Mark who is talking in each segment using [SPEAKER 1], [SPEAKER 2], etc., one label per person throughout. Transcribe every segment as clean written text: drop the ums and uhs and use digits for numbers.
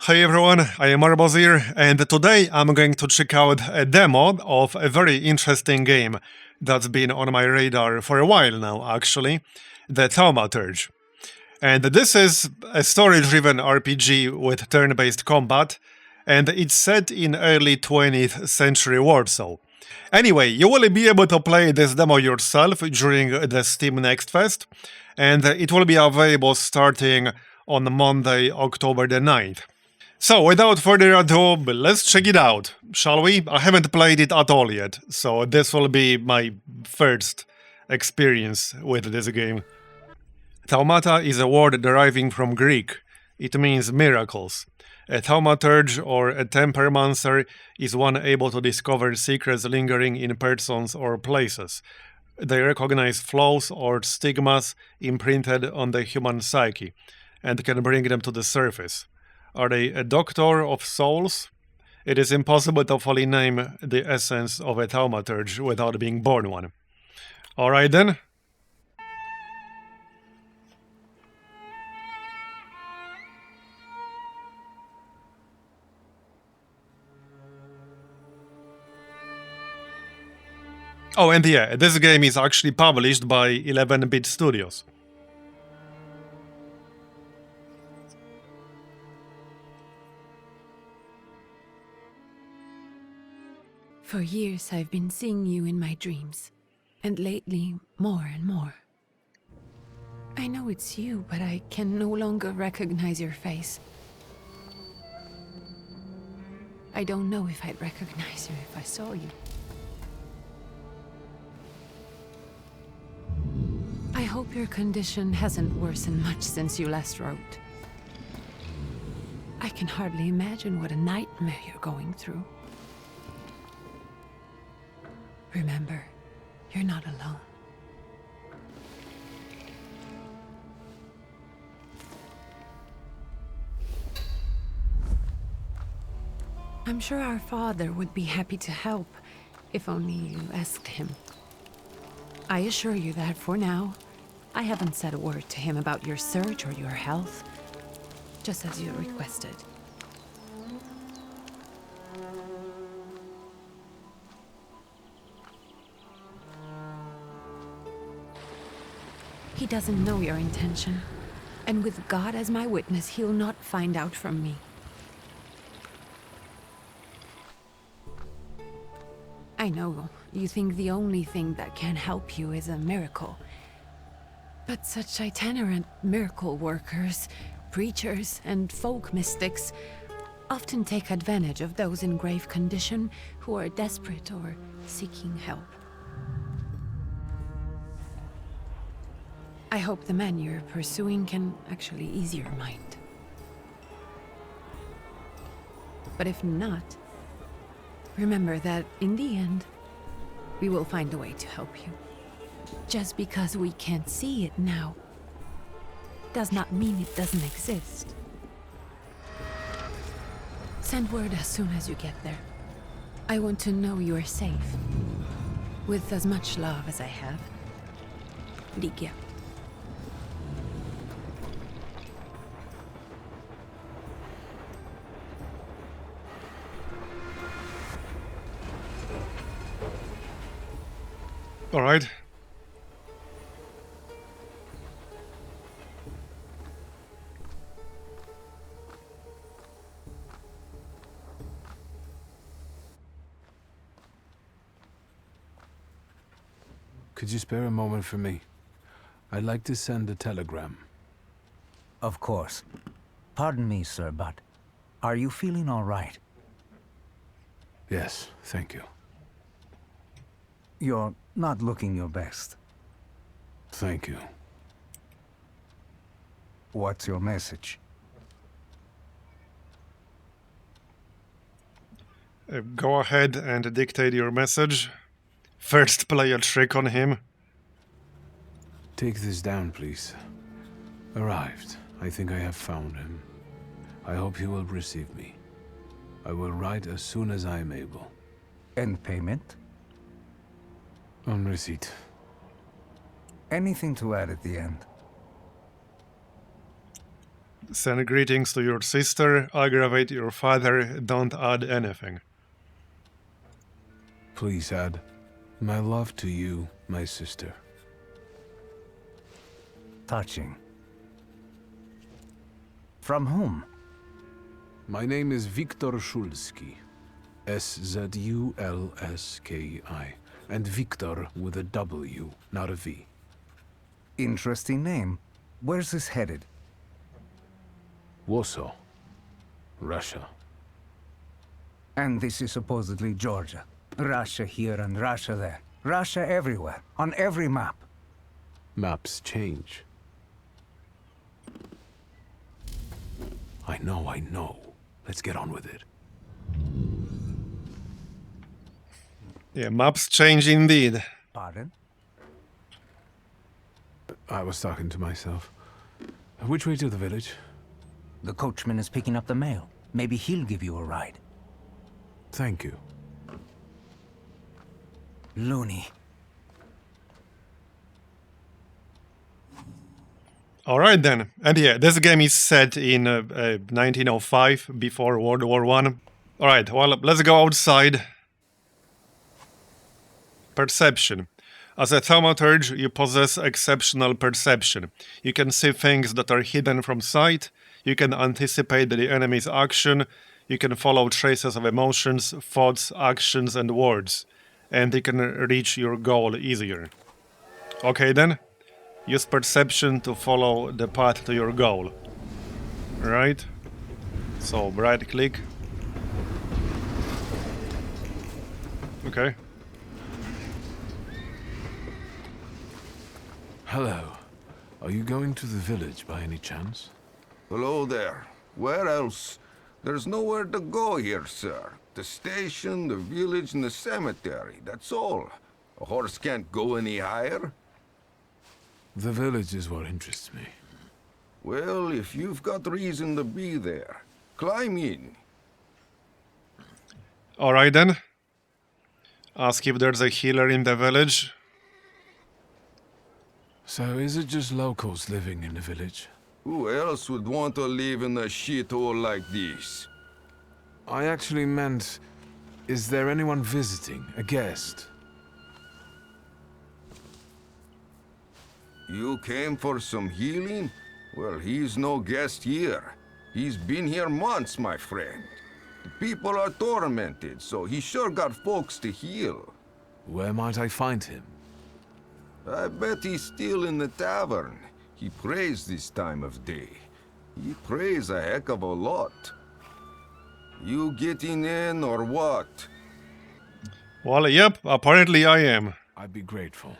[SPEAKER 1] Hey everyone, I am Marbozir, and today I'm going to check out a demo of a very interesting game that's been on my radar for a while now, actually, the Thaumaturge. And this is a story-driven RPG with turn-based combat, and it's set in early 20th century Warsaw. Anyway, you will be able to play this demo yourself during the Steam Next Fest, and it will be available starting on Monday, October the 9th. So, without further ado, let's check it out, shall we? I haven't played it at all yet, so this will be my first experience with this game. Thaumata is a word deriving from Greek. It means miracles. A thaumaturge or a tempermancer is one able to discover secrets lingering in persons or places. They recognize flaws or stigmas imprinted on the human psyche and can bring them to the surface. Are they a doctor of souls? It is impossible to fully name the essence of a thaumaturge without being born one. Alright then. Oh, and yeah, this game is actually published by 11-bit Studios.
[SPEAKER 2] For years I've been seeing you in my dreams, and lately more and more. I know it's you, but I can no longer recognize your face. I don't know if I'd recognize you if I saw you. I hope your condition hasn't worsened much since you last wrote. I can hardly imagine what a nightmare you're going through. Remember, you're not alone. I'm sure our father would be happy to help, if only you asked him. I assure you that for now, I haven't said a word to him about your search or your health, just as you requested. He doesn't know your intention, and with God as my witness, he'll not find out from me. I know you think the only thing that can help you is a miracle. But such itinerant miracle workers, preachers, and folk mystics often take advantage of those in grave condition who are desperate or seeking help. I hope the man you're pursuing can actually ease your mind. But if not, remember that in the end, we will find a way to help you. Just because we can't see it now, does not mean it doesn't exist. Send word as soon as you get there. I want to know you are safe. With as much love as I have. Ligia.
[SPEAKER 1] Alright.
[SPEAKER 3] Could you spare a moment for me? I'd like to send a telegram.
[SPEAKER 4] Of course. Pardon me, sir, but are you feeling all right?
[SPEAKER 3] Yes, thank you.
[SPEAKER 4] You're not looking your best.
[SPEAKER 3] Thank you.
[SPEAKER 4] What's your message?
[SPEAKER 1] Go ahead and dictate your message. First, play a trick on him.
[SPEAKER 3] Take this down, please. Arrived. I think I have found him. I hope he will receive me. I will write as soon as I am able.
[SPEAKER 4] And payment?
[SPEAKER 3] On receipt.
[SPEAKER 4] Anything to add at the end?
[SPEAKER 1] Send greetings to your sister. Aggravate your father. Don't add anything.
[SPEAKER 3] Please add my love to you, my sister.
[SPEAKER 4] Touching. From whom?
[SPEAKER 3] My name is Viktor Szulski. Szulski. And Viktor with a W, not a V.
[SPEAKER 4] Interesting name. Where's this headed?
[SPEAKER 3] Warsaw. Russia.
[SPEAKER 4] And this is supposedly Georgia. Russia here and Russia there. Russia everywhere, on every map.
[SPEAKER 3] Maps change. I know. Let's get on with it.
[SPEAKER 1] Yeah, maps change indeed.
[SPEAKER 4] Pardon?
[SPEAKER 3] I was talking to myself. Which way to the village?
[SPEAKER 4] The coachman is picking up the mail. Maybe he'll give you a ride.
[SPEAKER 3] Thank you.
[SPEAKER 4] Loony.
[SPEAKER 1] Alright then. And yeah, this game is set in 1905, before World War I. Alright, well, let's go outside. Perception. As a thaumaturge, you possess exceptional perception. You can see things that are hidden from sight. You can anticipate the enemy's action. You can follow traces of emotions, thoughts, actions, and words. And you can reach your goal easier. Okay then. Use perception to follow the path to your goal. Right? So, right click. Okay.
[SPEAKER 3] Hello. Are you going to the village by any chance?
[SPEAKER 5] Hello there. Where else? There's nowhere to go here, sir. The station, the village, and the cemetery. That's all. A horse can't go any higher.
[SPEAKER 3] The village is what interests me.
[SPEAKER 5] Well, if you've got reason to be there, climb in.
[SPEAKER 1] Alright then. Ask if there's a healer in the village.
[SPEAKER 3] So is it just locals living in the village?
[SPEAKER 5] Who else would want to live in a shithole like this?
[SPEAKER 3] I actually meant, is there anyone visiting, a guest?
[SPEAKER 5] You came for some healing? Well, he's no guest here. He's been here months, my friend. The people are tormented, so he sure got folks to heal.
[SPEAKER 3] Where might I find him?
[SPEAKER 5] I bet he's still in the tavern. He prays this time of day. He prays a heck of a lot. You getting in or what?
[SPEAKER 1] Well, yep, apparently I am.
[SPEAKER 3] I'd be grateful.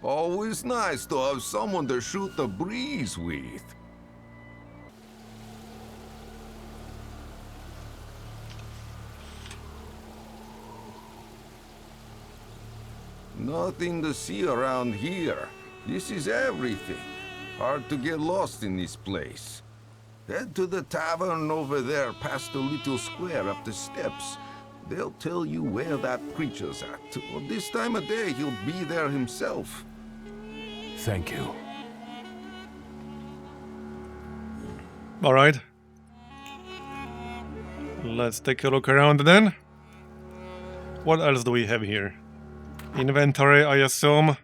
[SPEAKER 5] Always nice to have someone to shoot the breeze with. Nothing to see around here. This is everything. Hard to get lost in this place. Head to the tavern over there past the little square up the steps. They'll tell you where that preacher's at. Well, this time of day, he'll be there himself.
[SPEAKER 3] Thank you.
[SPEAKER 1] Alright. Let's take a look around then. What else do we have here? Inventory, I assume.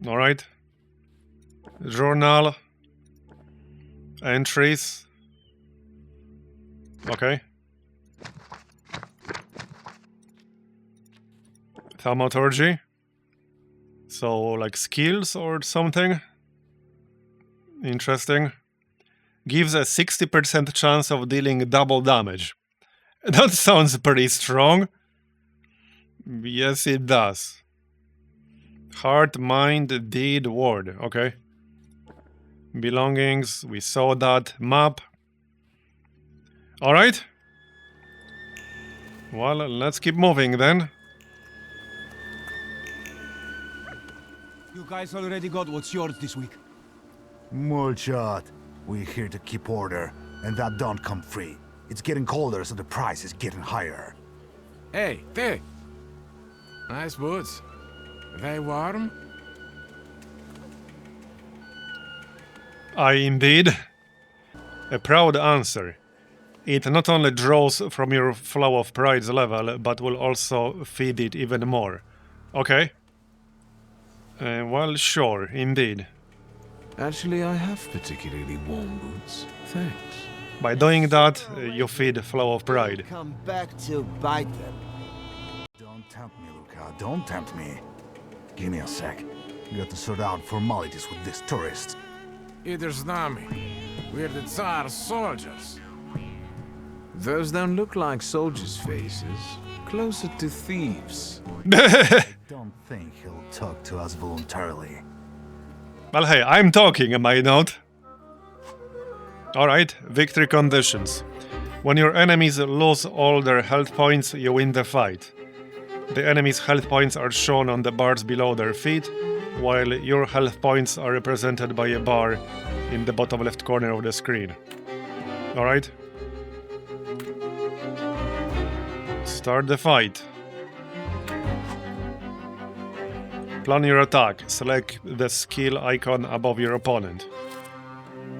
[SPEAKER 1] Alright. Journal. Entries. Okay. Thaumaturgy. So, like skills or something? Interesting. Gives a 60% chance of dealing double damage. That sounds pretty strong. Yes, it does. Heart, mind, deed, word. Okay. Belongings, we saw that. Map. Alright. Well, let's keep moving then.
[SPEAKER 6] You guys already got what's yours this week.
[SPEAKER 7] Mulchat. We're here to keep order, and that don't come free. It's getting colder, so the price is getting higher.
[SPEAKER 3] Hey, there! Nice boots. Are they warm?
[SPEAKER 1] Indeed. A proud answer. It not only draws from your flow of pride's level, but will also feed it even more. Okay. Well, sure, indeed.
[SPEAKER 3] Actually, I have particularly warm boots. Thanks.
[SPEAKER 1] By doing that, you feed flow of pride.
[SPEAKER 8] Come back to bite them.
[SPEAKER 7] Don't tempt me, Luca. Don't tempt me. Give me a sec. You got to sort out formalities with this tourist.
[SPEAKER 9] Idę z nami. We're the Tsar's soldiers.
[SPEAKER 3] Those don't look like soldiers' faces. Closer to thieves.
[SPEAKER 7] I don't think he'll talk to us voluntarily.
[SPEAKER 1] Well, hey, I'm talking, am I not? Alright, victory conditions. When your enemies lose all their health points, you win the fight. The enemy's health points are shown on the bars below their feet, while your health points are represented by a bar in the bottom left corner of the screen. Alright? Start the fight. Plan your attack. Select the skill icon above your opponent.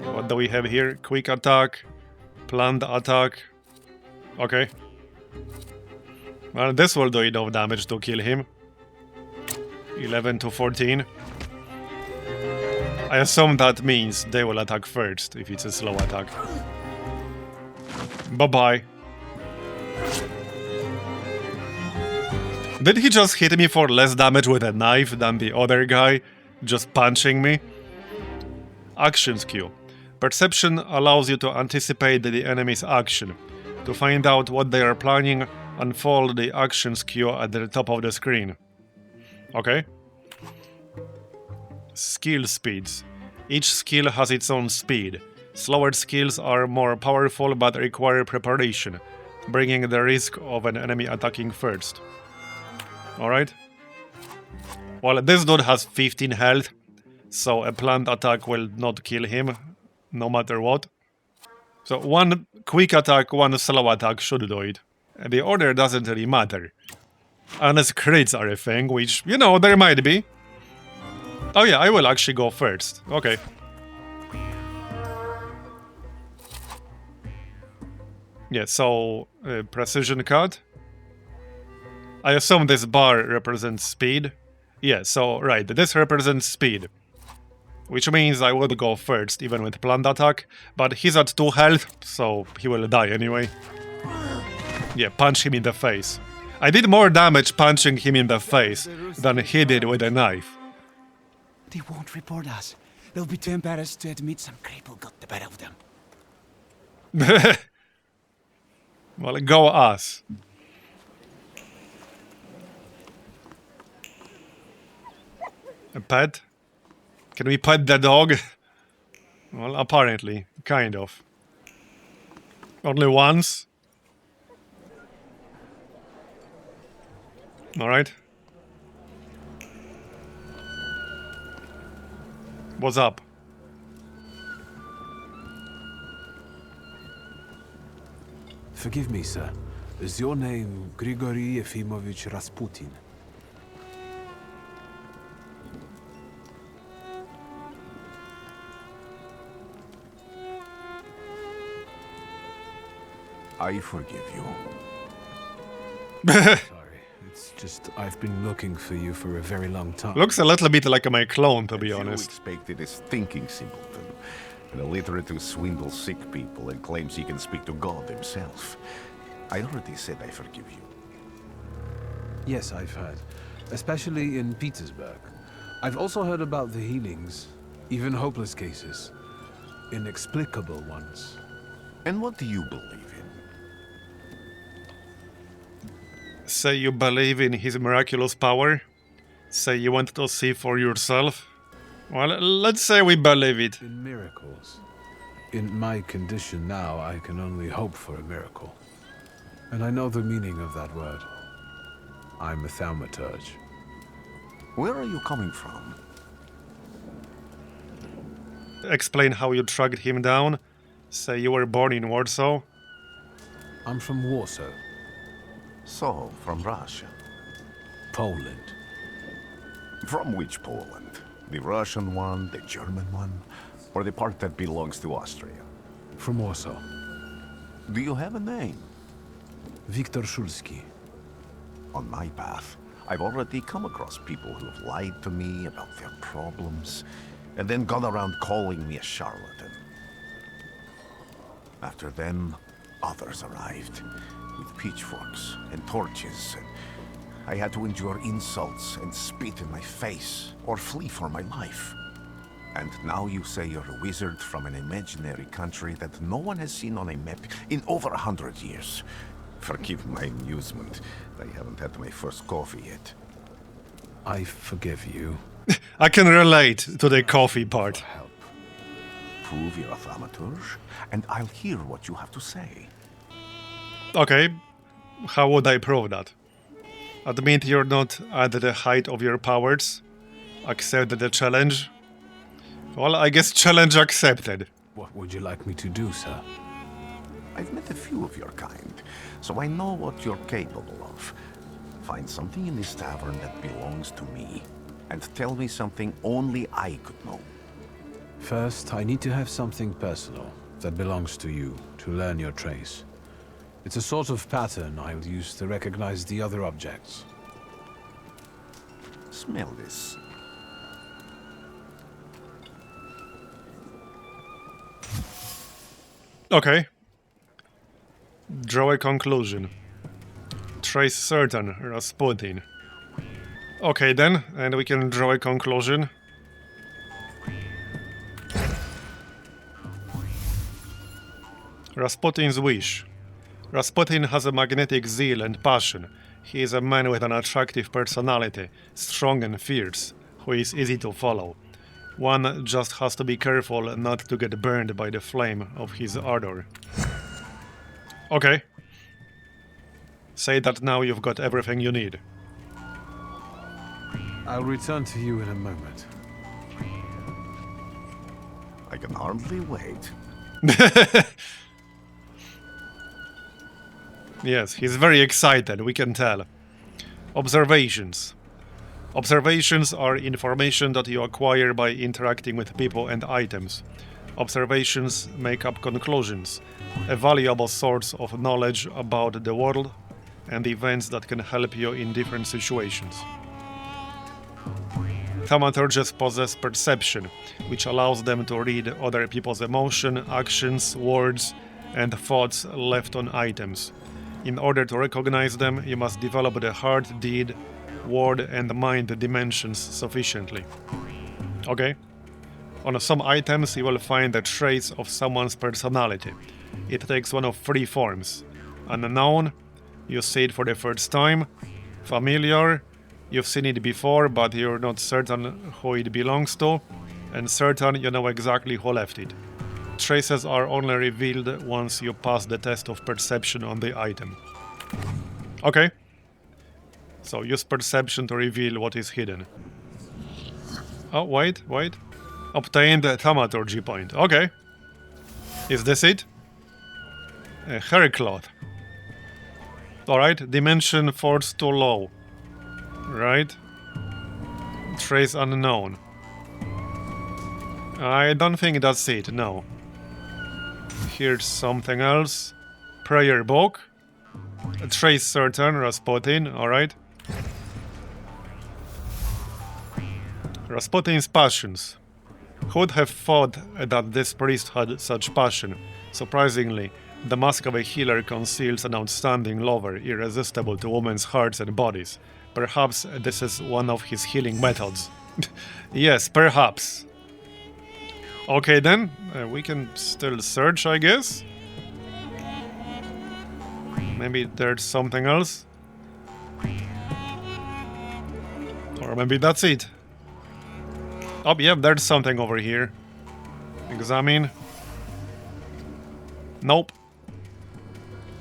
[SPEAKER 1] What do we have here? Quick attack, planned attack. Okay. Well, this will do enough damage to kill him. 11 to 14. I assume that means they will attack first, if it's a slow attack. Bye-bye. Did he just hit me for less damage with a knife than the other guy, just punching me? Actions queue. Perception allows you to anticipate the enemy's action. To find out what they are planning, unfold the actions queue at the top of the screen. Okay. Skill speeds. Each skill has its own speed. Slower skills are more powerful but require preparation, bringing the risk of an enemy attacking first. Alright. Well, this dude has 15 health, so a planned attack will not kill him, no matter what. So one quick attack, one slow attack should do it. The order doesn't really matter. Unless crits are a thing, which, you know, there might be. Oh yeah, I will actually go first. Okay. Yeah, so precision cut. I assume this bar represents speed. Yeah, so right, this represents speed. Which means I would go first, even with planned attack. But he's at 2 health, so he will die anyway. Yeah, punch him in the face. I did more damage punching him in the face than he did with a knife.
[SPEAKER 6] They won't report us. They'll be too embarrassed to admit some cripple got the better of them.
[SPEAKER 1] Well, go us. A pet? Can we pet the dog? Well, apparently. Kind of. Only once? Alright. What's up?
[SPEAKER 3] Forgive me, sir. Is your name Grigory Yefimovich Rasputin?
[SPEAKER 9] I forgive you.
[SPEAKER 3] Sorry, it's just I've been looking for you for a very long time.
[SPEAKER 1] Looks a little bit like my clone, to be
[SPEAKER 10] You
[SPEAKER 1] honest.
[SPEAKER 10] expected is thinking simpleton, an illiterate who swindles sick people and claims he can speak to God himself. I already said I forgive you.
[SPEAKER 3] Yes, I've heard. Especially in Petersburg. I've also heard about the healings, even hopeless cases. Inexplicable ones.
[SPEAKER 10] And what do you believe in?
[SPEAKER 1] Say you believe in his miraculous power? Say you want to see for yourself? Well, let's say we believe it.
[SPEAKER 3] In miracles. In my condition now, I can only hope for a miracle. And I know the meaning of that word. I'm a thaumaturge.
[SPEAKER 10] Where are you coming from?
[SPEAKER 1] Explain how you tracked him down. Say you were born in Warsaw.
[SPEAKER 3] I'm from Warsaw,
[SPEAKER 10] So, from Russia.
[SPEAKER 3] Poland.
[SPEAKER 10] From which Poland? The Russian one, the German one, or the part that belongs to Austria?
[SPEAKER 3] From Warsaw.
[SPEAKER 10] Do you have a name?
[SPEAKER 3] Wiktor Szulski.
[SPEAKER 10] On my path, I've already come across people who have lied to me about their problems, and then gone around calling me a charlatan. After them, others arrived, with pitchforks and torches, and I had to endure insults and spit in my face, or flee for my life. And now you say you're a wizard from an imaginary country that no one has seen on a map in over 100 years. Forgive my amusement. I haven't had my first coffee yet.
[SPEAKER 3] I forgive you.
[SPEAKER 1] I can relate to the coffee part.
[SPEAKER 3] Help.
[SPEAKER 10] Prove you're a thaumaturge, and I'll hear what you have to say.
[SPEAKER 1] Okay, how would I prove that? Admit you're not at the height of your powers? Accept the challenge? Well, I guess challenge accepted.
[SPEAKER 3] What would you like me to do, sir?
[SPEAKER 10] I've met a few of your kind, so I know what you're capable of. Find something in this tavern that belongs to me, and tell me something only I could know.
[SPEAKER 3] First, I need to have something personal that belongs to you to learn your trace. It's a sort of pattern I'll use to recognize the other objects.
[SPEAKER 10] Smell this.
[SPEAKER 1] Okay. Draw a conclusion. Trace certain, Rasputin. Okay then, and we can draw a conclusion. Rasputin's wish. Rasputin has a magnetic zeal and passion. He is a man with an attractive personality, strong and fierce, who is easy to follow. One just has to be careful not to get burned by the flame of his ardor. Okay. Say that now you've got everything you need.
[SPEAKER 3] I'll return to you in a moment.
[SPEAKER 10] I can hardly wait.
[SPEAKER 1] Yes, he's very excited, we can tell. Observations. Observations are information that you acquire by interacting with people and items. Observations make up conclusions, a valuable source of knowledge about the world and events that can help you in different situations. Thaumaturges possess perception, which allows them to read other people's emotion, actions, words, and thoughts left on items. In order to recognize them, you must develop the heart, deed, word, and mind dimensions sufficiently. Okay? On some items, you will find a trace of someone's personality. It takes one of three forms. Unknown, you see it for the first time. Familiar, you've seen it before, but you're not certain who it belongs to. And certain, you know exactly who left it. Traces are only revealed once you pass the test of perception on the item. Okay. So use perception to reveal what is hidden. Oh, wait. Obtain the Thaumaturge point. Okay. Is this it? A hair cloth. Alright, dimension force too low. Right. Trace unknown. I don't think that's it, no. Here's something else. Prayer book. A trace certain, Rasputin, alright. Rasputin's passions. Who would have thought that this priest had such passion? Surprisingly, the mask of a healer conceals an outstanding lover, irresistible to women's hearts and bodies. Perhaps this is one of his healing methods. Yes, perhaps. Okay then, we can still search, I guess. Maybe there's something else. Or maybe that's it. Oh, yeah, there's something over here. Examine. Nope.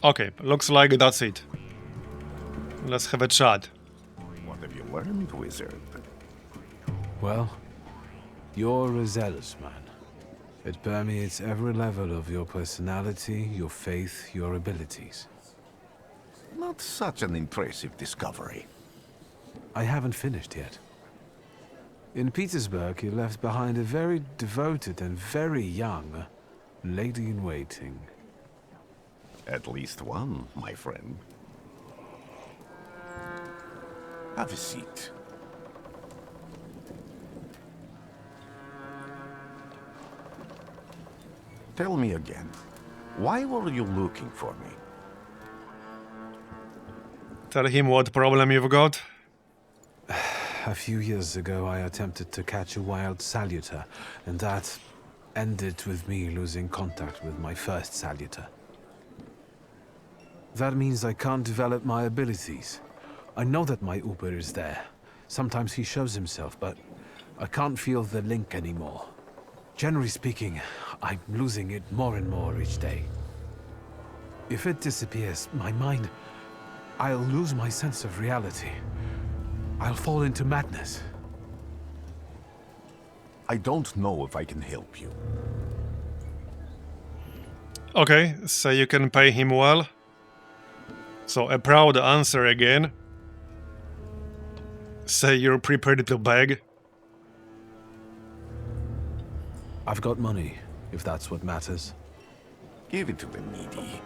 [SPEAKER 1] Okay, looks like that's it. Let's have a chat.
[SPEAKER 10] What have you learned, wizard?
[SPEAKER 3] Well, you're a zealous man. It permeates every level of your personality, your faith, your abilities.
[SPEAKER 10] Not such an impressive discovery.
[SPEAKER 3] I haven't finished yet. In Petersburg, you left behind a very devoted and very young Lady-in-waiting.
[SPEAKER 10] At least one, my friend. Have a seat. Tell me again, why were you looking for me?
[SPEAKER 1] Tell him what problem you've got.
[SPEAKER 3] A few years ago, I attempted to catch a wild saluter, and that ended with me losing contact with my first saluter. That means I can't develop my abilities. I know that my Uber is there. Sometimes he shows himself, but I can't feel the link anymore. Generally speaking, I'm losing it more and more each day. If it disappears, my mind... I'll lose my sense of reality. I'll fall into madness.
[SPEAKER 10] I don't know if I can help you.
[SPEAKER 1] Okay, so you can pay him well. So a proud answer again. Say you're prepared to beg.
[SPEAKER 3] I've got money, if that's what matters.
[SPEAKER 10] Give it to the needy.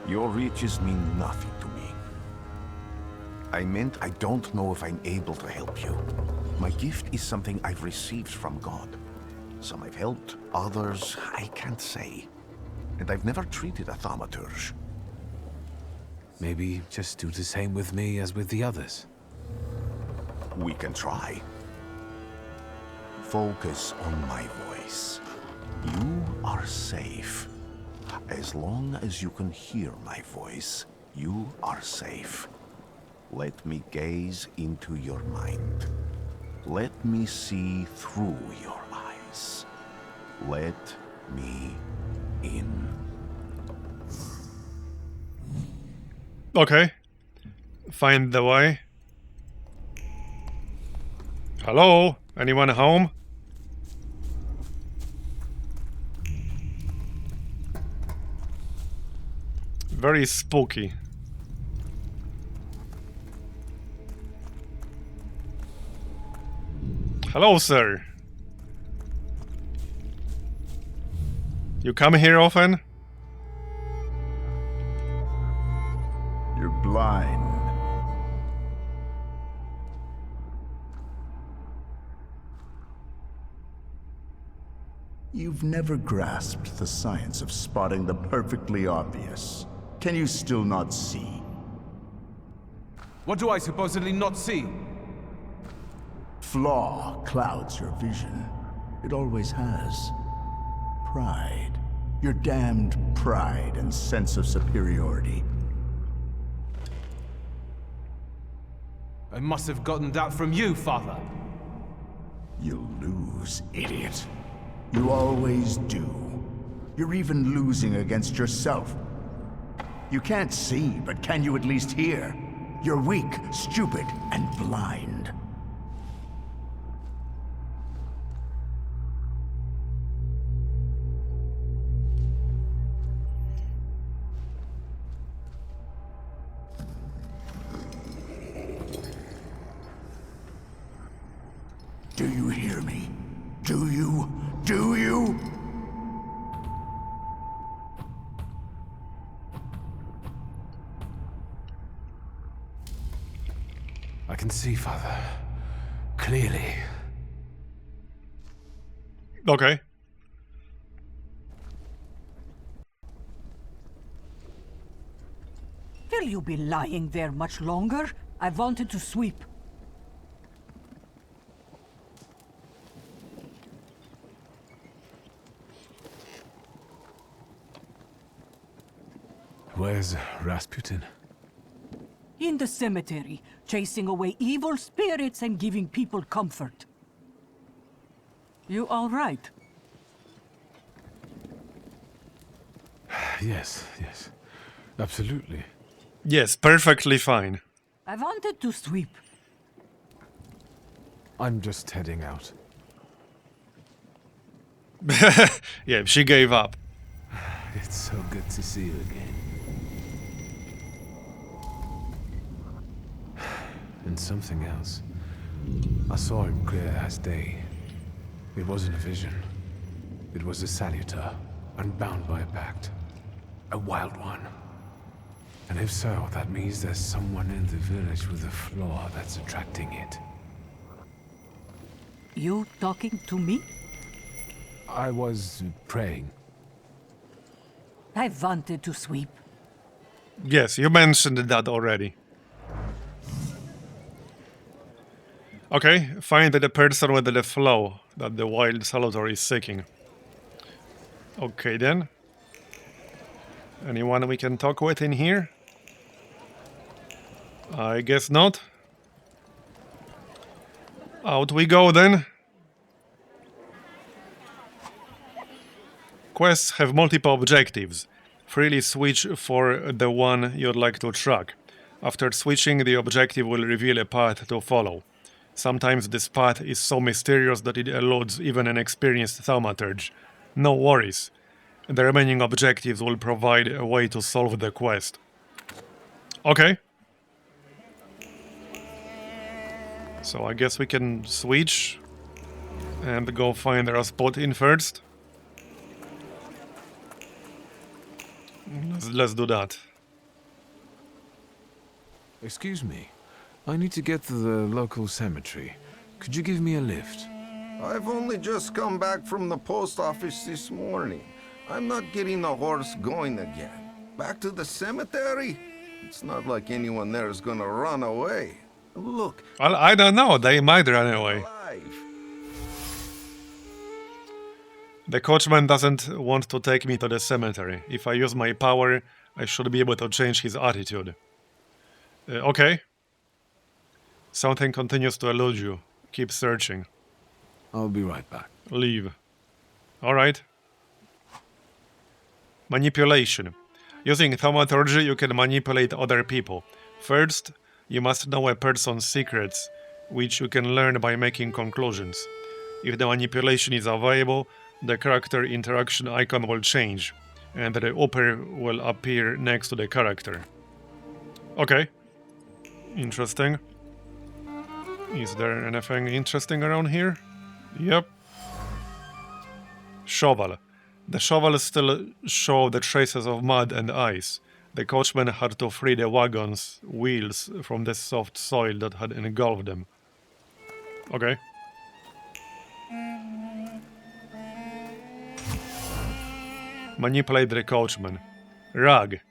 [SPEAKER 10] Your riches mean nothing to me. I meant I don't know if I'm able to help you. My gift is something I've received from God. Some I've helped, others I can't say. And I've never treated a thaumaturge.
[SPEAKER 3] Maybe just do the same with me as with the others.
[SPEAKER 10] We can try. Focus on my voice. You are safe. As long as you can hear my voice, you are safe. Let me gaze into your mind. Let me see through your eyes. Let me in.
[SPEAKER 1] Okay. Find the way. Hello? Anyone home? Very spooky. Hello, sir. You come here often?
[SPEAKER 7] You're blind. You've never grasped the science of spotting the perfectly obvious. Can you still not see?
[SPEAKER 3] What do I supposedly not see?
[SPEAKER 7] Flaw clouds your vision. It always has. Pride. Your damned pride and sense of superiority.
[SPEAKER 3] I must have gotten that from you, Father.
[SPEAKER 7] You'll lose, idiot. You always do. You're even losing against yourself. You can't see, but can you at least hear? You're weak, stupid, and blind. Do you hear me? Do you? Do you?
[SPEAKER 3] I can see, Father. Clearly.
[SPEAKER 1] Okay.
[SPEAKER 11] Will you be lying there much longer? I wanted to sweep.
[SPEAKER 3] Where's Rasputin?
[SPEAKER 11] In the cemetery, chasing away evil spirits and giving people comfort. You all right?
[SPEAKER 3] Yes. Absolutely.
[SPEAKER 1] Yes, perfectly fine.
[SPEAKER 11] I wanted to sweep.
[SPEAKER 3] I'm just heading out.
[SPEAKER 1] Yeah, she gave up.
[SPEAKER 3] It's so good to see you again. And something else. I saw him clear as day. It wasn't a vision. It was a saluter. unbound by a pact. A wild one. And if so, that means there's someone in the village with a flaw that's attracting it.
[SPEAKER 11] You talking to me?
[SPEAKER 3] I was praying.
[SPEAKER 11] I wanted to sweep.
[SPEAKER 1] Yes, you mentioned that already. Okay, find the person with the flaw that the wild Salvatore is seeking. Okay then. Anyone we can talk with in here? I guess not. Out we go then. Quests have multiple objectives. Freely switch for the one you'd like to track. After switching, the objective will reveal a path to follow. Sometimes this path is so mysterious that it eludes even an experienced thaumaturge. No worries. The remaining objectives will provide a way to solve the quest. Okay. So I guess we can switch and go find Rasputin first. Let's do that.
[SPEAKER 3] Excuse me. I need to get to the local cemetery. Could you give me a lift?
[SPEAKER 5] I've only just come back from the post office this morning. I'm not getting the horse going again. Back to the cemetery? It's not like anyone there is gonna run away. Look.
[SPEAKER 1] Well, I don't know. They might run away.
[SPEAKER 5] Alive.
[SPEAKER 1] The coachman doesn't want to take me to the cemetery. If I use my power, I should be able to change his attitude. Okay. Something continues to elude you. Keep searching.
[SPEAKER 3] I'll be right back.
[SPEAKER 1] Leave. Alright. Manipulation. Using Thaumaturge, you can manipulate other people. First, you must know a person's secrets, which you can learn by making conclusions. If the manipulation is available, the character interaction icon will change, and the upper will appear next to the character. Okay. Interesting. Is there anything interesting around here? Yep. Shovel. The shovel still show the traces of mud and ice. The coachman had to free the wagon's wheels from the soft soil that had engulfed them. Okay. Manipulate the coachman. Rag.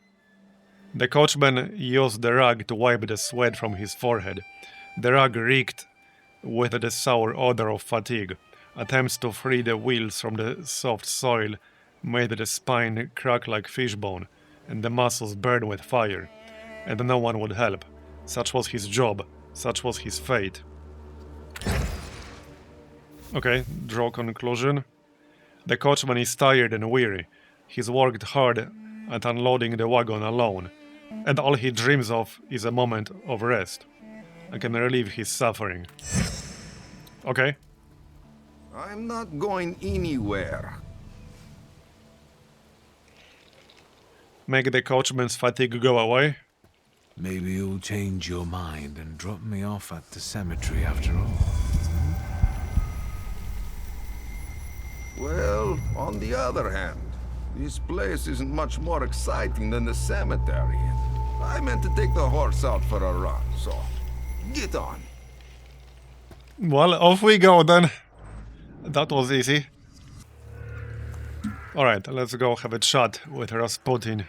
[SPEAKER 1] The coachman used the rag to wipe the sweat from his forehead. The rag reeked with the sour odor of fatigue. Attempts to free the wheels from the soft soil made the spine crack like fishbone, and the muscles burn with fire. And no one would help. Such was his job. Such was his fate. Okay, draw conclusion. The coachman is tired and weary. He's worked hard at unloading the wagon alone, and all he dreams of is a moment of rest. I can relieve his suffering. Okay.
[SPEAKER 5] I'm not going anywhere.
[SPEAKER 1] Make the coachman's fatigue go away.
[SPEAKER 3] Maybe you'll change your mind and drop me off at the cemetery after all.
[SPEAKER 5] Well, on the other hand, this place isn't much more exciting than the cemetery. I meant to take the horse out for a run, so get on.
[SPEAKER 1] Well, off we go then. That was easy. Alright, let's go have a chat with Rasputin.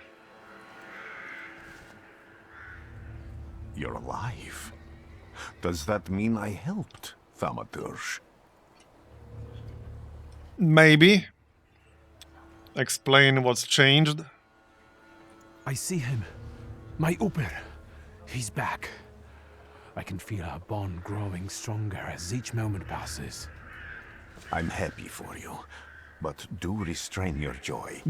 [SPEAKER 10] You're alive. Does that mean I helped, Thaumaturge?
[SPEAKER 1] Maybe. Explain what's changed.
[SPEAKER 3] I see him. My Uber. He's back. I can feel our bond growing stronger as each moment passes.
[SPEAKER 10] I'm happy for you, but do restrain your joy.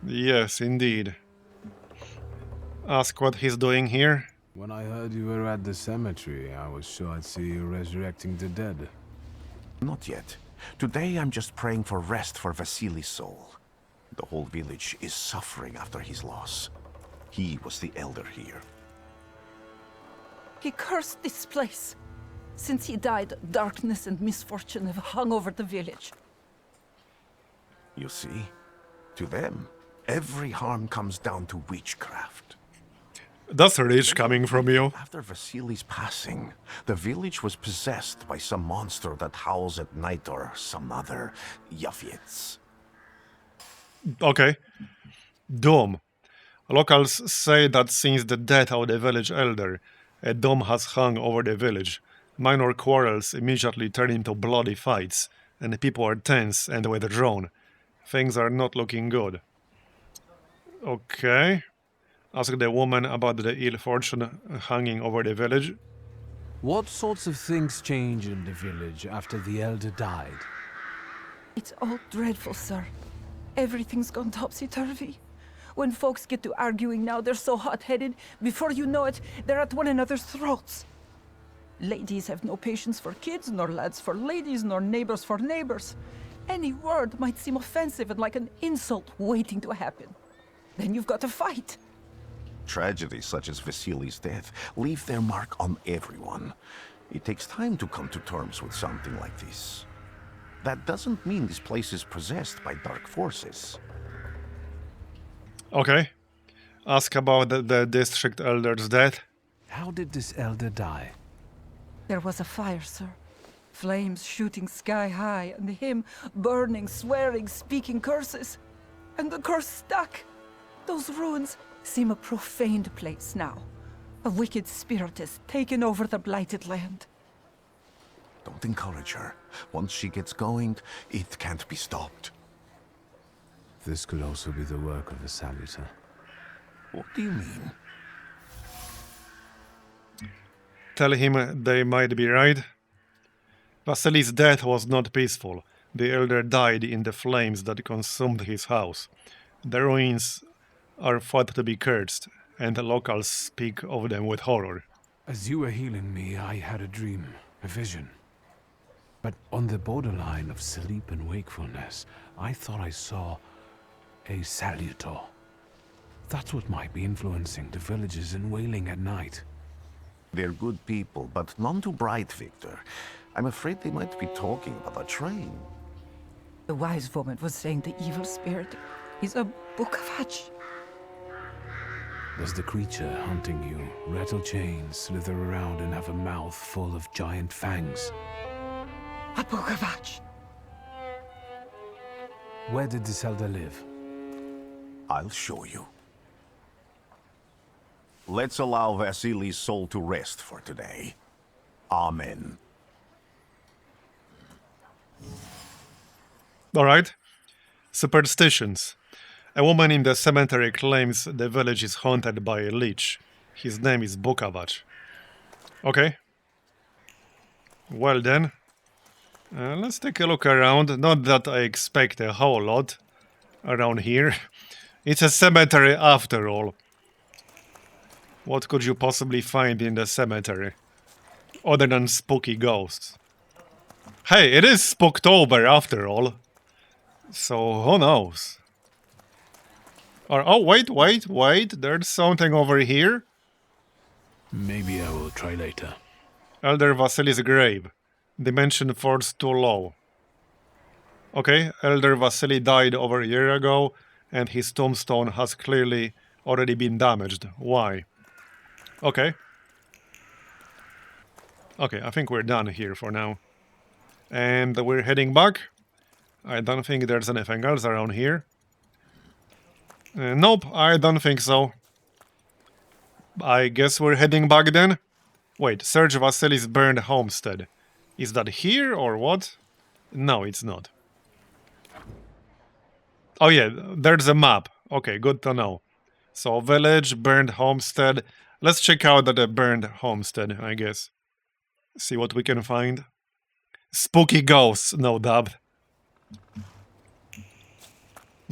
[SPEAKER 1] Yes, indeed. Ask what he's doing here.
[SPEAKER 3] When I heard you were at the cemetery, I was sure I'd see you resurrecting the dead.
[SPEAKER 10] Not yet. Today I'm just praying for rest for Vasily's soul. The whole village is suffering after his loss. He was the elder here.
[SPEAKER 11] He cursed this place. Since he died, darkness and misfortune have hung over the village.
[SPEAKER 10] You see, to them, every harm comes down to witchcraft.
[SPEAKER 1] That's rich coming from you.
[SPEAKER 10] After Vasily's passing, the village was possessed by some monster that howls at night or some other Yafits.
[SPEAKER 1] Okay. Doom. Locals say that since the death of the village elder, a doom has hung over the village. Minor quarrels immediately turn into bloody fights, and people are tense and withdrawn. Things are not looking good. Okay. Ask the woman about the ill fortune hanging over the village.
[SPEAKER 3] What sorts of things change in the village after the elder died?
[SPEAKER 11] It's all dreadful, sir. Everything's gone topsy-turvy. When folks get to arguing now, they're so hot-headed, before you know it, they're at one another's throats. Ladies have no patience for kids, nor lads for ladies, nor neighbors for neighbors. Any word might seem offensive and like an insult waiting to happen. Then you've got to fight.
[SPEAKER 10] Tragedies such as Vasily's death leave their mark on everyone. It takes time to come to terms with something like this. That doesn't mean this place is possessed by dark forces.
[SPEAKER 1] Okay. Ask about the district elder's death.
[SPEAKER 3] How did this elder die?
[SPEAKER 11] There was a fire, sir. Flames shooting sky high, and him burning, swearing, speaking curses. And the curse stuck. Those ruins seem a profaned place now. A wicked spirit has taken over the blighted land.
[SPEAKER 10] Don't encourage her. Once she gets going, it can't be stopped.
[SPEAKER 3] This could also be the work of a salutor.
[SPEAKER 10] What do you mean?
[SPEAKER 1] Tell him they might be right. Vasily's death was not peaceful. The elder died in the flames that consumed his house. The ruins are thought to be cursed, and the locals speak of them with horror.
[SPEAKER 3] As you were healing me, I had a dream, a vision. But on the borderline of sleep and wakefulness, I thought I saw a salutor. That's what might be influencing the villagers in wailing at night.
[SPEAKER 10] They're good people, but none too bright, Victor. I'm afraid they might be talking about a train.
[SPEAKER 11] The wise woman was saying the evil spirit is a Bukavach.
[SPEAKER 3] Does the creature hunting you rattle chains, slither around, and have a mouth full of giant fangs?
[SPEAKER 11] A Bukavach.
[SPEAKER 3] Where did this elder live?
[SPEAKER 10] I'll show you. Let's allow Vasily's soul to rest for today. Amen.
[SPEAKER 1] Alright. Superstitions. A woman in the cemetery claims the village is haunted by a lich. His name is Bukavach. Okay. Well then. Let's take a look around. Not that I expect a whole lot around here. It's a cemetery after all. What could you possibly find in the cemetery? Other than spooky ghosts. Hey, it is Spooktober after all. So, who knows? Or, oh, wait. There's something over here.
[SPEAKER 3] Maybe I will try later.
[SPEAKER 1] Elder Vasily's grave. Dimension force too low. Okay, Elder Vasily died over a year ago, and his tombstone has clearly already been damaged. Why? Okay. Okay, I think we're done here for now. And we're heading back. I don't think there's anything else around here. Nope, I don't think so. I guess we're heading back then? Wait, search Vasily's burned homestead. Is that here or what? No, it's not. Oh yeah, there's a map. Okay, good to know. So, village, burned homestead. Let's check out the burned homestead, I guess. See what we can find. Spooky ghosts, no doubt.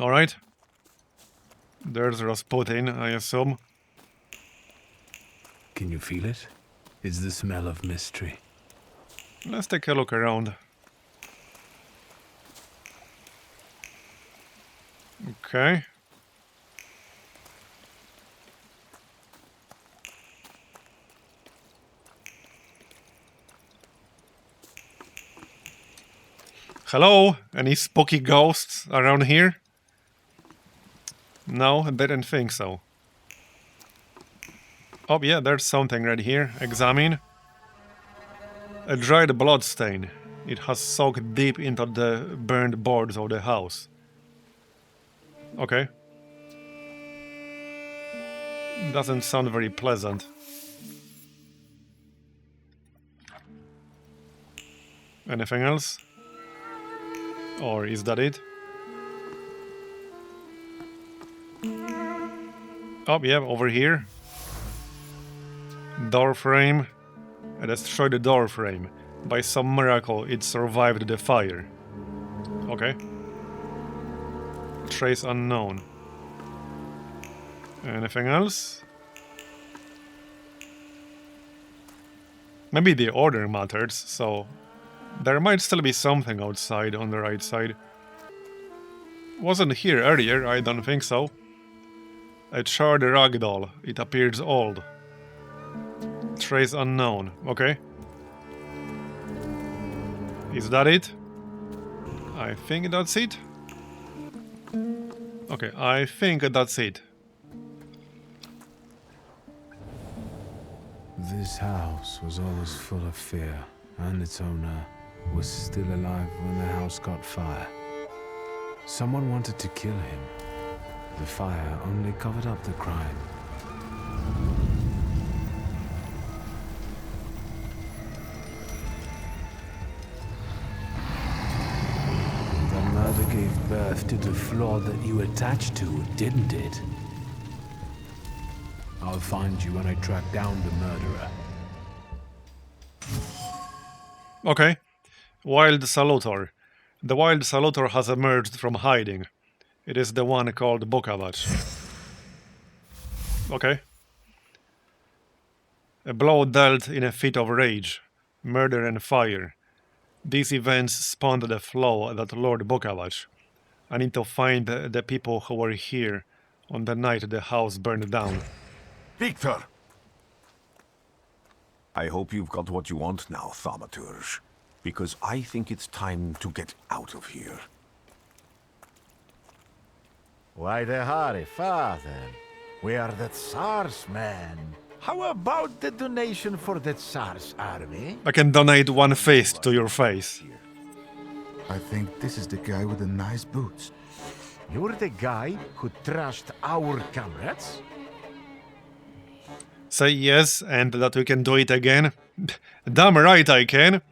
[SPEAKER 1] Alright. There's Rasputin, I assume.
[SPEAKER 3] Can you feel it? It's the smell of mystery.
[SPEAKER 1] Let's take a look around. Okay. Hello? Any spooky ghosts around here? No, I didn't think so. Oh yeah, there's something right here. Examine. A dried blood stain. It has soaked deep into the burned boards of the house. Okay. Doesn't sound very pleasant. Anything else? Or is that it? Oh yeah, over here. Door frame. I destroyed the door frame. By some miracle, it survived the fire. Okay. Trace unknown. Anything else? Maybe the order matters, so there might still be something outside on the right side. Wasn't here earlier, I don't think so. A charred ragdoll. It appears old. Trace unknown. Okay. Is that it? I think that's it. Okay, I think that's it.
[SPEAKER 3] This house was always full of fear, and its owner was still alive when the house caught fire. Someone wanted to kill him. The fire only covered up the crime. The murder gave birth to the flaw that you attached to, didn't it? I'll find you when I track down the murderer.
[SPEAKER 1] Okay. Wild Salutor. The Wild Salutor has emerged from hiding. It is the one called Bukavach. Okay. A blow dealt in a fit of rage, murder and fire. These events spawned the flaw that lured Bukavach. I need to find the people who were here on the night the house burned down.
[SPEAKER 10] Victor! I hope you've got what you want now, Thaumaturge. Because I think it's time to get out of here.
[SPEAKER 12] Why the hurry, father? We are the Tsar's men. How about the donation for the Tsar's army?
[SPEAKER 1] I can donate one fist to your face.
[SPEAKER 13] I think this is the guy with the nice boots.
[SPEAKER 12] You're the guy who trashed our comrades?
[SPEAKER 1] Say yes, and that we can do it again. Damn right I can.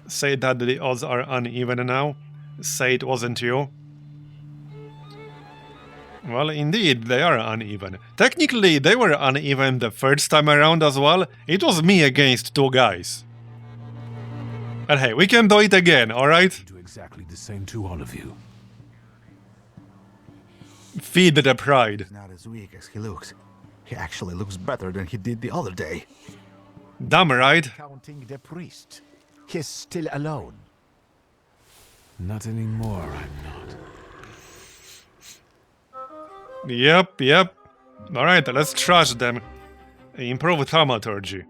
[SPEAKER 1] Say that the odds are uneven now. Say it wasn't you. Well, indeed, they are uneven. Technically, they were uneven the first time around as well. It was me against two guys. And hey, we can do it again, alright?
[SPEAKER 3] Do exactly the same to all of you.
[SPEAKER 1] Feed the pride.
[SPEAKER 13] He's not as weak as he looks. He actually looks better than he did the other day.
[SPEAKER 1] Damn right.
[SPEAKER 12] Counting the priest. He's still alone.
[SPEAKER 3] Not anymore, I'm not.
[SPEAKER 1] Yep. Alright, let's trash them. Improve Thaumaturgy.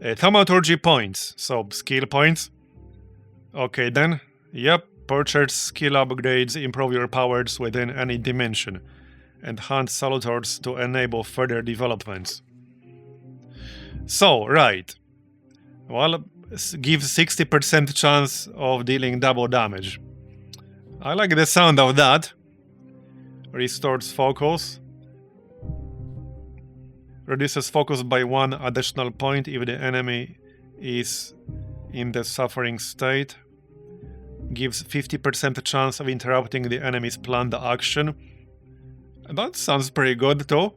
[SPEAKER 1] Thaumaturgy points, so skill points. Okay then. Yep, purchase skill upgrades, improve your powers within any dimension. Enhance salutors to enable further developments. So, right. Well, gives 60% chance of dealing double damage. I like the sound of that. Restores focus. Reduces focus by 1 additional point if the enemy is in the suffering state. Gives 50% chance of interrupting the enemy's planned action. That sounds pretty good too.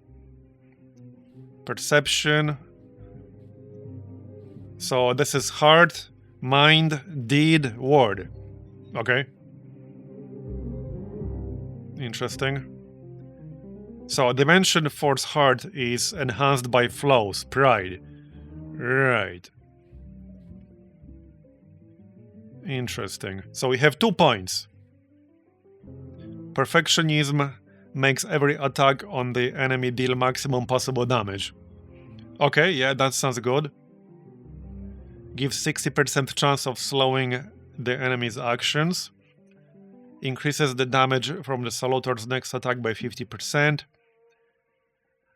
[SPEAKER 1] Perception. So this is heart, mind, deed, word. Okay. Interesting. So dimension force heart is enhanced by flows, pride. Right. Interesting. So we have 2 points. Perfectionism makes every attack on the enemy deal maximum possible damage. Okay, yeah, that sounds good. Gives 60% chance of slowing the enemy's actions. Increases the damage from the Thaumaturge's next attack by 50%.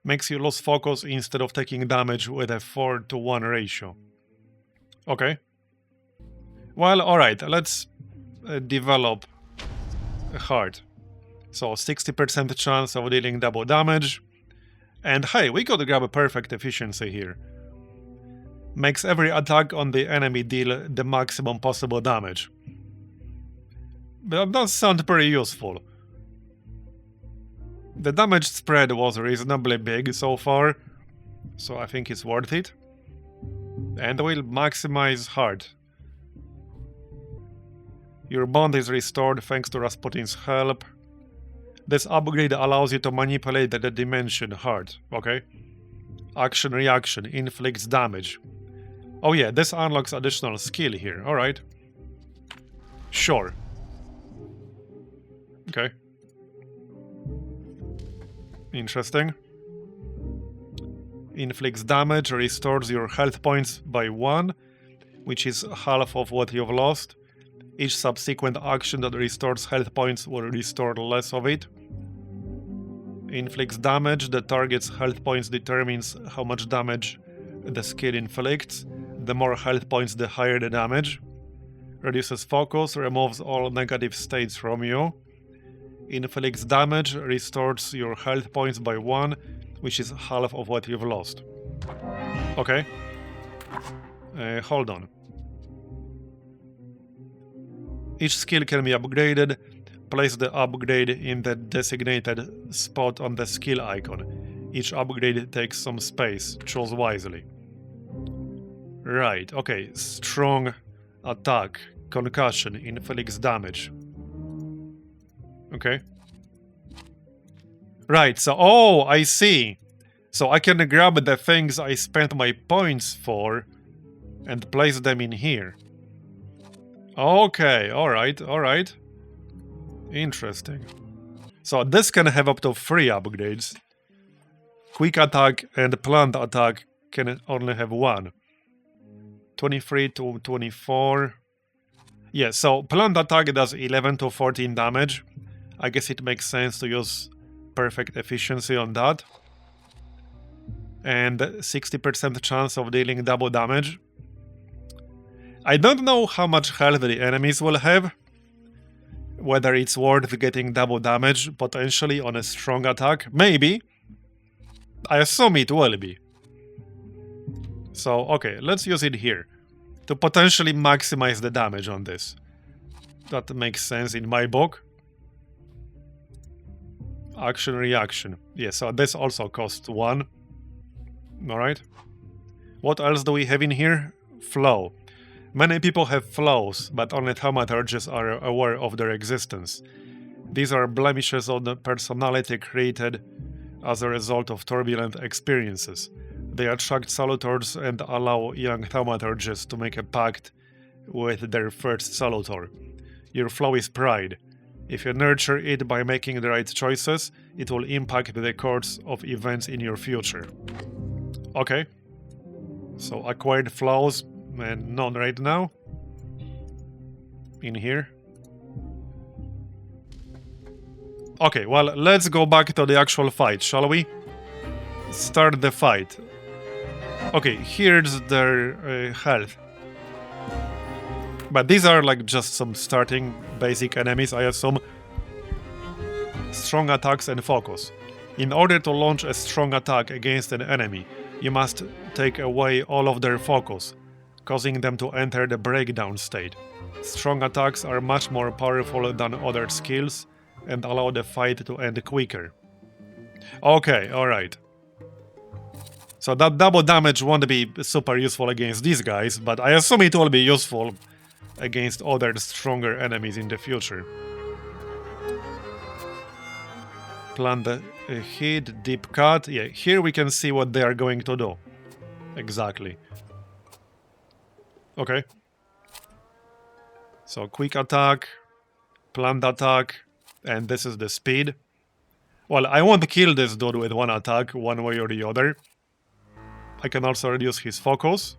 [SPEAKER 1] Makes you lose focus instead of taking damage with a 4-to-1 ratio. Okay. Well, alright, let's develop a heart. So 60% chance of dealing double damage. And hey, we could grab a perfect efficiency here. Makes every attack on the enemy deal the maximum possible damage. That does sound pretty useful. The damage spread was reasonably big so far, so I think it's worth it. And we'll maximize heart. Your bond is restored thanks to Rasputin's help. This upgrade allows you to manipulate the dimension heart, okay? Action reaction inflicts damage. Oh yeah, this unlocks additional skill here, alright. Sure. Okay. Interesting. Inflicts damage, restores your health points by 1, which is half of what you've lost. Each subsequent action that restores health points will restore less of it. Inflicts damage, the target's health points determines how much damage the skill inflicts. The more health points, the higher the damage. Reduces focus, removes all negative states from you. Inflicts damage, restores your health points by 1, which is half of what you've lost. Okay. Hold on. Each skill can be upgraded. Place the upgrade in the designated spot on the skill icon. Each upgrade takes some space. Choose wisely. Right, okay. Strong attack. Concussion. Inflicts damage. Okay. Right, so, oh, I see. So I can grab the things I spent my points for and place them in here. Okay, alright, alright. Interesting. So this can have up to 3 upgrades. Quick attack and planned attack can only have 1. 23 to 24. Yeah, so planned attack does 11 to 14 damage. I guess it makes sense to use perfect efficiency on that. And 60% chance of dealing double damage. I don't know how much health the enemies will have. Whether it's worth getting double damage potentially on a strong attack. Maybe. I assume it will be. So, okay, let's use it here. To potentially maximize the damage on this. That makes sense in my book. Action reaction. Yeah, so this also costs 1. Alright. What else do we have in here? Flow. Many people have flows, but only thaumaturges are aware of their existence. These are blemishes on the personality created as a result of turbulent experiences. They attract salutors and allow young thaumaturges to make a pact with their first salutor. Your flow is pride. If you nurture it by making the right choices, it will impact the course of events in your future. Okay. So acquired flows, and none right now. In here. Okay, well, let's go back to the actual fight, shall we? Start the fight. Okay, here's their health. But these are like just some starting basic enemies, I assume. Strong attacks and focus. In order to launch a strong attack against an enemy, you must take away all of their focus, causing them to enter the breakdown state. Strong attacks are much more powerful than other skills and allow the fight to end quicker. Okay, alright. So that double damage won't be super useful against these guys, but I assume it will be useful against other stronger enemies in the future. Plan the hit, deep cut. Yeah, here we can see what they are going to do. Exactly. Okay. So quick attack, planned attack, and this is the speed. Well, I won't kill this dude with one attack, one way or the other. I can also reduce his focus,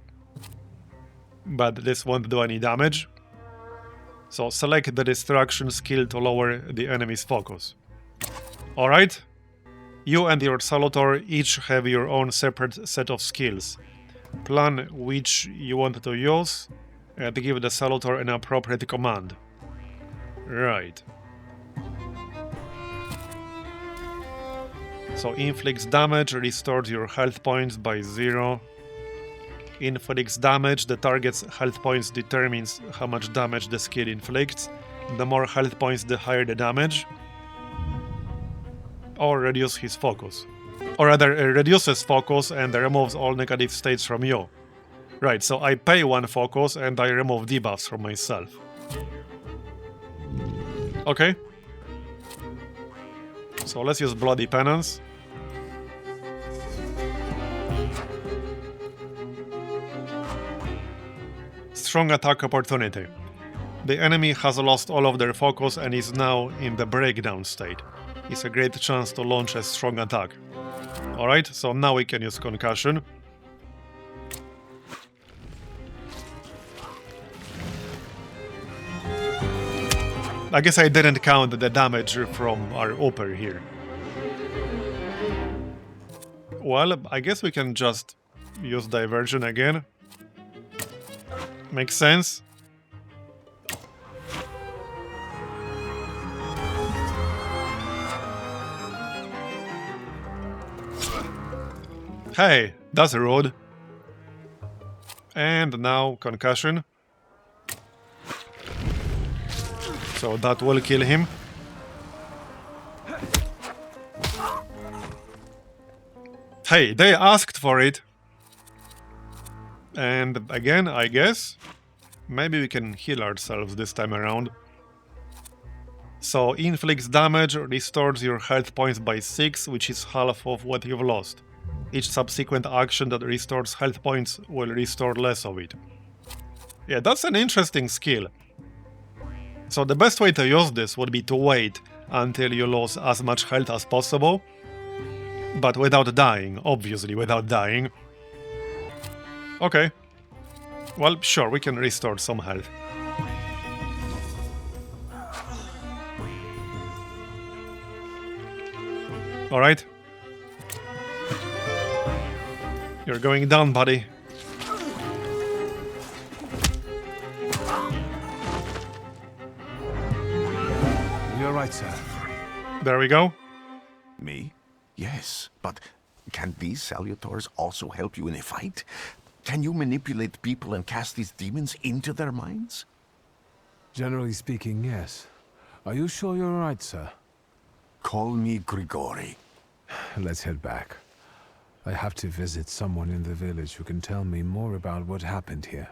[SPEAKER 1] but this won't do any damage. So select the distraction skill to lower the enemy's focus. Alright? You and your Salutor each have your own separate set of skills. Plan which you want to use and give the Salutor an appropriate command. Right. So inflicts damage, restores your health points by 0. Inflicts damage, the target's health points determines how much damage the skill inflicts. The more health points, the higher the damage. Or reduce his focus. Or rather, reduces focus and removes all negative states from you. Right, so I pay 1 focus and I remove debuffs from myself. Okay. So let's use Bloody Penance. Strong attack opportunity. The enemy has lost all of their focus and is now in the breakdown state. It's a great chance to launch a strong attack. Alright, so now we can use concussion. I guess I didn't count the damage from our Upper here. Well, I guess we can just use Diversion again. Makes sense. Hey, that's rude. And now concussion. So that will kill him. Hey, they asked for it. And again, I guess, maybe we can heal ourselves this time around. So inflicts damage, restores your health points by 6, which is half of what you've lost. Each subsequent action that restores health points will restore less of it. Yeah, that's an interesting skill. So the best way to use this would be to wait until you lose as much health as possible, but without dying, obviously without dying. Okay. Well, sure, we can restore some health. Alright. You're going down, buddy.
[SPEAKER 3] You're right, sir.
[SPEAKER 1] There we go.
[SPEAKER 10] Me? Yes, but can these salutors also help you in a fight? Can you manipulate people and cast these demons into their minds?
[SPEAKER 3] Generally speaking, yes. Are you sure you're right, sir?
[SPEAKER 10] Call me Grigori.
[SPEAKER 3] Let's head back. I have to visit someone in the village who can tell me more about what happened here.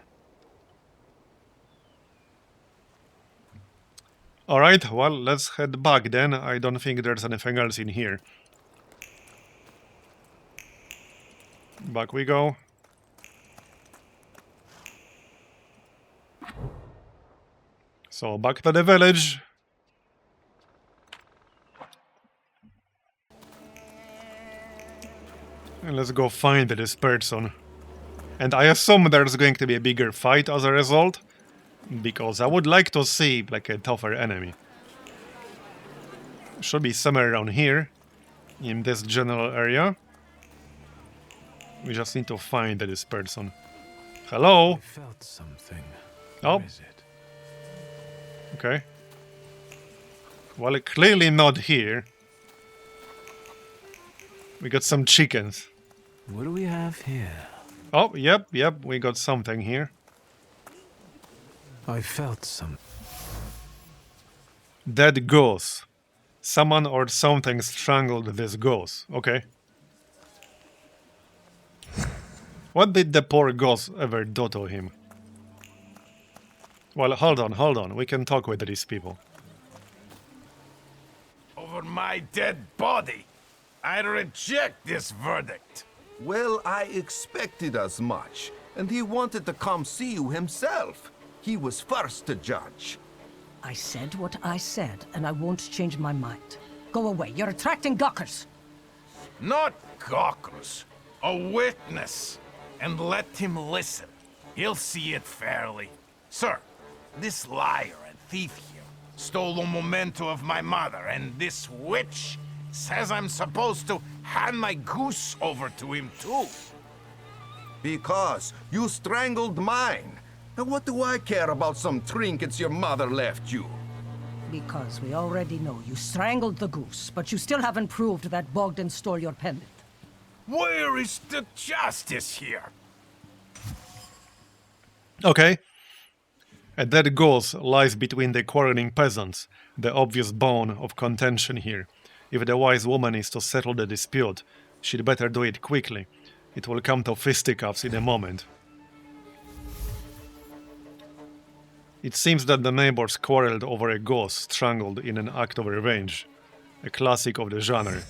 [SPEAKER 1] Alright, well, let's head back then. I don't think there's anything else in here. Back we go. So, back to the village. And let's go find this person. And I assume there's going to be a bigger fight as a result, because I would like to see like a tougher enemy. Should be somewhere around here, in this general area. We just need to find this person. Hello?
[SPEAKER 3] I felt something.
[SPEAKER 1] Oh.
[SPEAKER 3] Where is it?
[SPEAKER 1] Okay. Well, clearly not here. We got some chickens.
[SPEAKER 3] What do we have here?
[SPEAKER 1] Oh, yep, we got something here.
[SPEAKER 3] I felt some...
[SPEAKER 1] Dead goose. Someone or something strangled this goose. Okay. What did the poor goose ever do to him? Well, hold on. We can talk with these people.
[SPEAKER 9] Over my dead body. I reject this verdict.
[SPEAKER 5] Well, I expected as much, and he wanted to come see you himself. He was first to judge.
[SPEAKER 14] I said what I said, and I won't change my mind. Go away. You're attracting gawkers.
[SPEAKER 9] Not gawkers. A witness. And let him listen. He'll see it fairly. Sir, this liar and thief here. Stole a memento of my mother, and this witch says I'm supposed to hand my goose over to him too.
[SPEAKER 5] Because you strangled mine. And what do I care about some trinkets your mother left you?
[SPEAKER 14] Because we already know you strangled the goose, but you still haven't proved that Bogdan stole your pendant.
[SPEAKER 9] Where is the justice here?
[SPEAKER 1] Okay. A dead goose lies between the quarreling peasants, the obvious bone of contention here. If the wise woman is to settle the dispute, she'd better do it quickly. It will come to fisticuffs in a moment. It seems that the neighbors quarreled over a goose strangled in an act of revenge. A classic of the genre.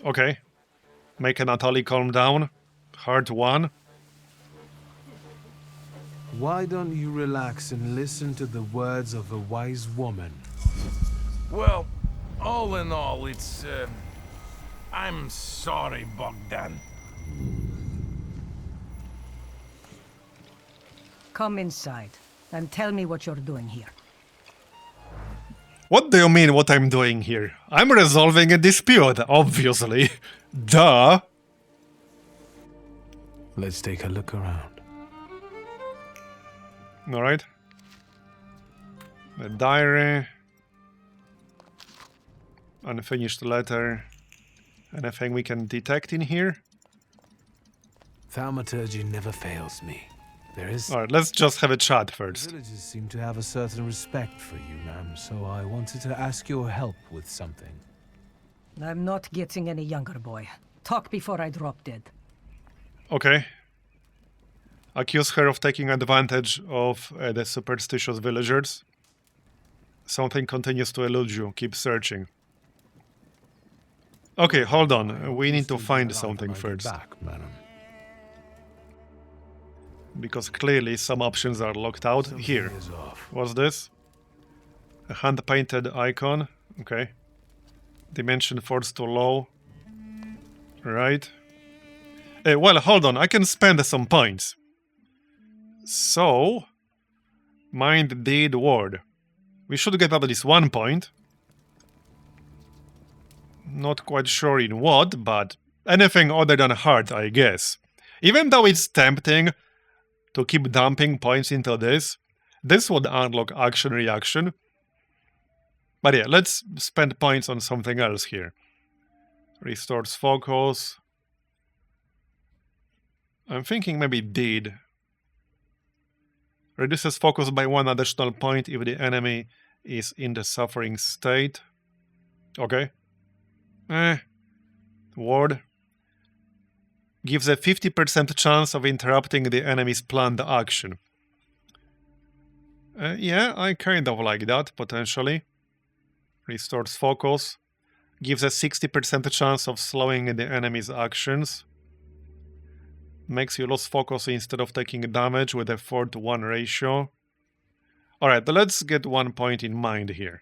[SPEAKER 1] Okay. Make Natalie calm down. Hard one.
[SPEAKER 3] Why don't you relax and listen to the words of a wise woman?
[SPEAKER 9] Well, all in all, it's, I'm sorry, Bogdan.
[SPEAKER 14] Come inside and tell me what you're doing here.
[SPEAKER 1] What do you mean what I'm doing here? I'm resolving a dispute, obviously. Duh.
[SPEAKER 3] Let's take a look around.
[SPEAKER 1] Alright. The diary. Unfinished letter. Anything we can detect in here?
[SPEAKER 3] Thaumaturge never fails me. There is...
[SPEAKER 1] Alright, let's just have a chat first.
[SPEAKER 3] Villagers seem to have a certain respect for you, ma'am, so I wanted to ask your help with something.
[SPEAKER 14] I'm not getting any younger, boy. Talk before I drop dead.
[SPEAKER 1] Okay. Accuse her of taking advantage of the superstitious villagers. Something continues to elude you. Keep searching. Okay, hold on. We need to find something first.
[SPEAKER 3] Back, madam.
[SPEAKER 1] Because clearly some options are locked out. Here. What's this? A hand-painted icon. Okay. Dimension force too low. Right. Well, hold on. I can spend some points. So... Mind Deed Ward. We should get at least 1 point. Not quite sure in what, but anything other than heart, I guess. Even though it's tempting to keep dumping points into this would unlock action-reaction. But yeah, let's spend points on something else here. Restores focus. I'm thinking maybe Deed. Reduces focus by 1 additional point if the enemy is in the suffering state. Okay. Ward. Gives a 50% chance of interrupting the enemy's planned action. Yeah, I kind of like that, potentially. Restores focus. Gives a 60% chance of slowing the enemy's actions. Makes you lose focus instead of taking damage with a 4-to-1 ratio. Alright, let's get 1 point in mind here.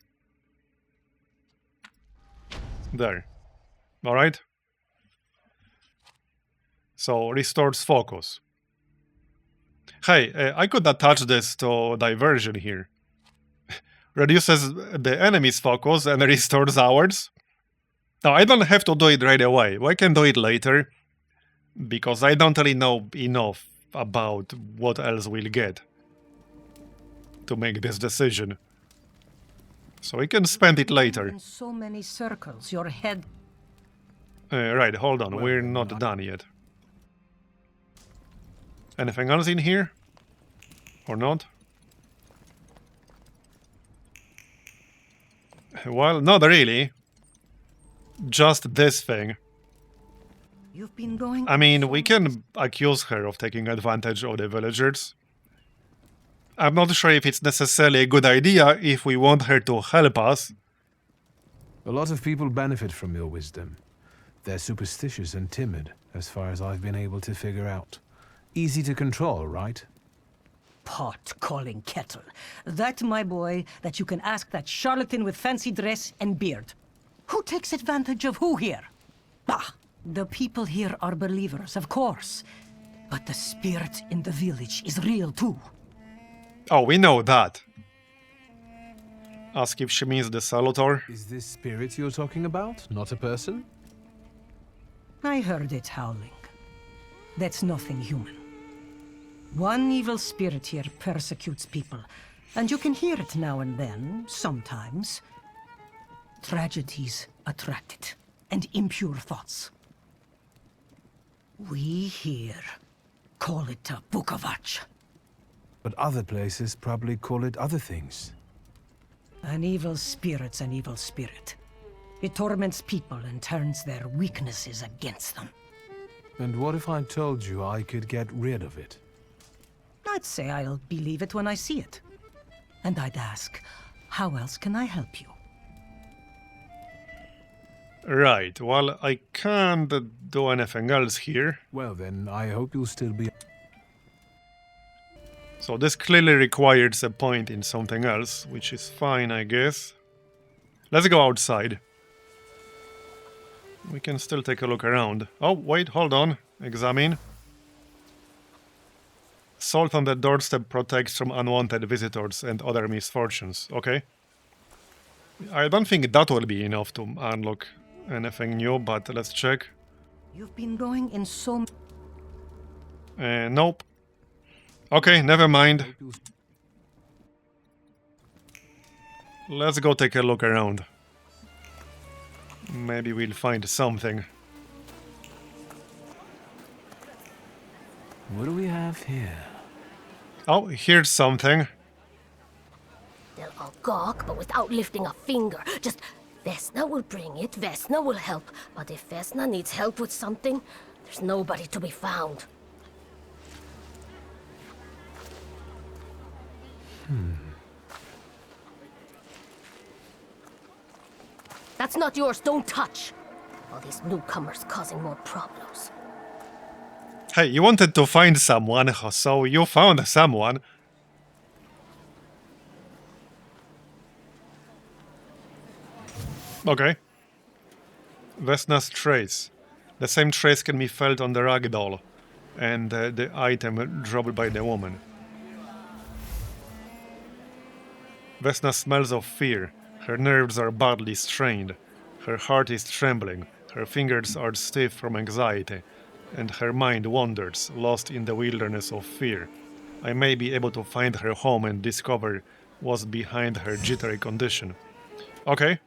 [SPEAKER 1] There. Alright. So, restores focus. Hey, I could attach this to diversion here. Reduces the enemy's focus and restores ours. Now, I don't have to do it right away. I can do it later. Because I don't really know enough about what else we'll get to make this decision. So we can spend it later.
[SPEAKER 14] In so many circles, your head...
[SPEAKER 1] Right, hold on. We're not done yet. Anything else in here? Or not? Well, not really. Just this thing.
[SPEAKER 14] You've been going...
[SPEAKER 1] I mean, we can accuse her of taking advantage of the villagers. I'm not sure if it's necessarily a good idea if we want her to help us.
[SPEAKER 3] A lot of people benefit from your wisdom. They're superstitious and timid, as far as I've been able to figure out. Easy to control, right?
[SPEAKER 14] Pot calling kettle. That, my boy, that you can ask that charlatan with fancy dress and beard. Who takes advantage of who here? Bah! The people here are believers, of course. But the spirit in the village is real too.
[SPEAKER 1] Oh, we know that. Ask if she means the Salutor.
[SPEAKER 3] Is this spirit you're talking about, not a person?
[SPEAKER 14] I heard it howling. That's nothing human. One evil spirit here persecutes people, and you can hear it now and then, sometimes. Tragedies attract it, and impure thoughts. We here call it a Bukovac.
[SPEAKER 3] But other places probably call it other things.
[SPEAKER 14] An evil spirit's an evil spirit. It torments people and turns their weaknesses against them.
[SPEAKER 3] And what if I told you I could get rid of it?
[SPEAKER 14] I'd say I'll believe it when I see it. And I'd ask, how else can I help you?
[SPEAKER 1] Right, well, I can't do anything else here.
[SPEAKER 3] Well then, I hope you'll still be...
[SPEAKER 1] So this clearly requires a point in something else, which is fine, I guess. Let's go outside. We can still take a look around. Oh, wait, hold on. Examine. Salt on the doorstep protects from unwanted visitors and other misfortunes. Okay. I don't think that will be enough to unlock anything new, but let's check.
[SPEAKER 14] You've been going in so...
[SPEAKER 1] Nope. Okay, never mind. Let's go take a look around. Maybe we'll find something.
[SPEAKER 3] What do we have here?
[SPEAKER 1] Oh, here's something.
[SPEAKER 15] They'll all gawk, but without lifting a finger. Just, Vesna will bring it, Vesna will help. But if Vesna needs help with something, there's nobody to be found. That's not yours, don't touch. All these newcomers causing more problems.
[SPEAKER 1] Hey, you wanted to find someone, so you found someone. Okay. Vesna's trace. The same trace can be felt on the ragdoll and the item dropped by the woman. Vesna smells of fear. Her nerves are badly strained. Her heart is trembling. Her fingers are stiff from anxiety. And her mind wanders, lost in the wilderness of fear. I may be able to find her home and discover what's behind her jittery condition. Okay.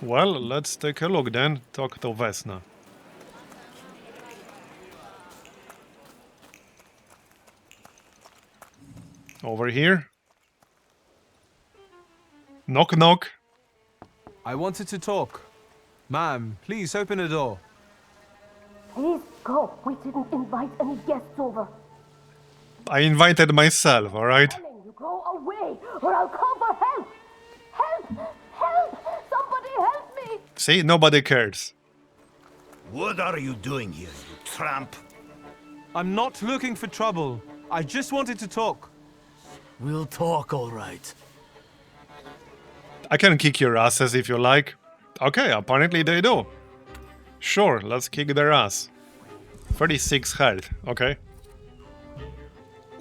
[SPEAKER 1] Well, let's take a look then. Talk to Vesna. Over here. Knock knock.
[SPEAKER 3] I wanted to talk. Ma'am, please open the door.
[SPEAKER 15] Please go. We didn't invite any guests over.
[SPEAKER 1] I invited myself, alright?
[SPEAKER 15] You go away, or I'll call for help. Help! Help! Somebody help me!
[SPEAKER 1] See, nobody cares.
[SPEAKER 16] What are you doing here, you tramp?
[SPEAKER 3] I'm not looking for trouble. I just wanted to talk.
[SPEAKER 16] We'll talk, all right.
[SPEAKER 1] I can kick your asses if you like. Okay, apparently they do. Sure, let's kick their ass. 36 health, okay.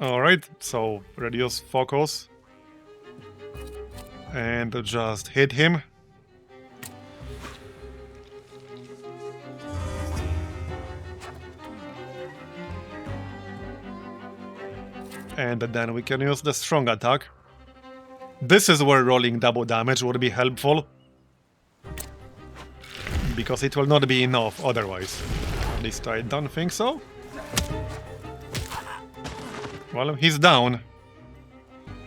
[SPEAKER 1] Alright, so reduce focus. And just hit him. And then we can use the strong attack. This is where rolling double damage would be helpful. Because it will not be enough otherwise. At least I don't think so. Well, he's down.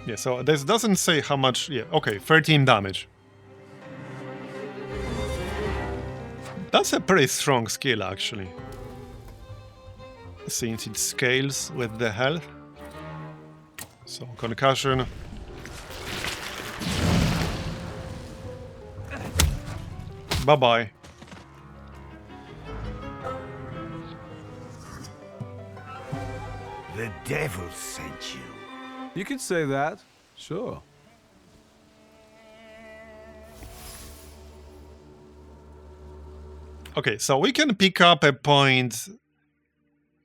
[SPEAKER 1] Yeah, so this doesn't say how much... Yeah, okay, 13 damage. That's a pretty strong skill, actually. Since it scales with the health. So, concussion. Bye-bye.
[SPEAKER 16] The devil sent you.
[SPEAKER 3] You could say that, sure.
[SPEAKER 1] Okay, so we can pick up a point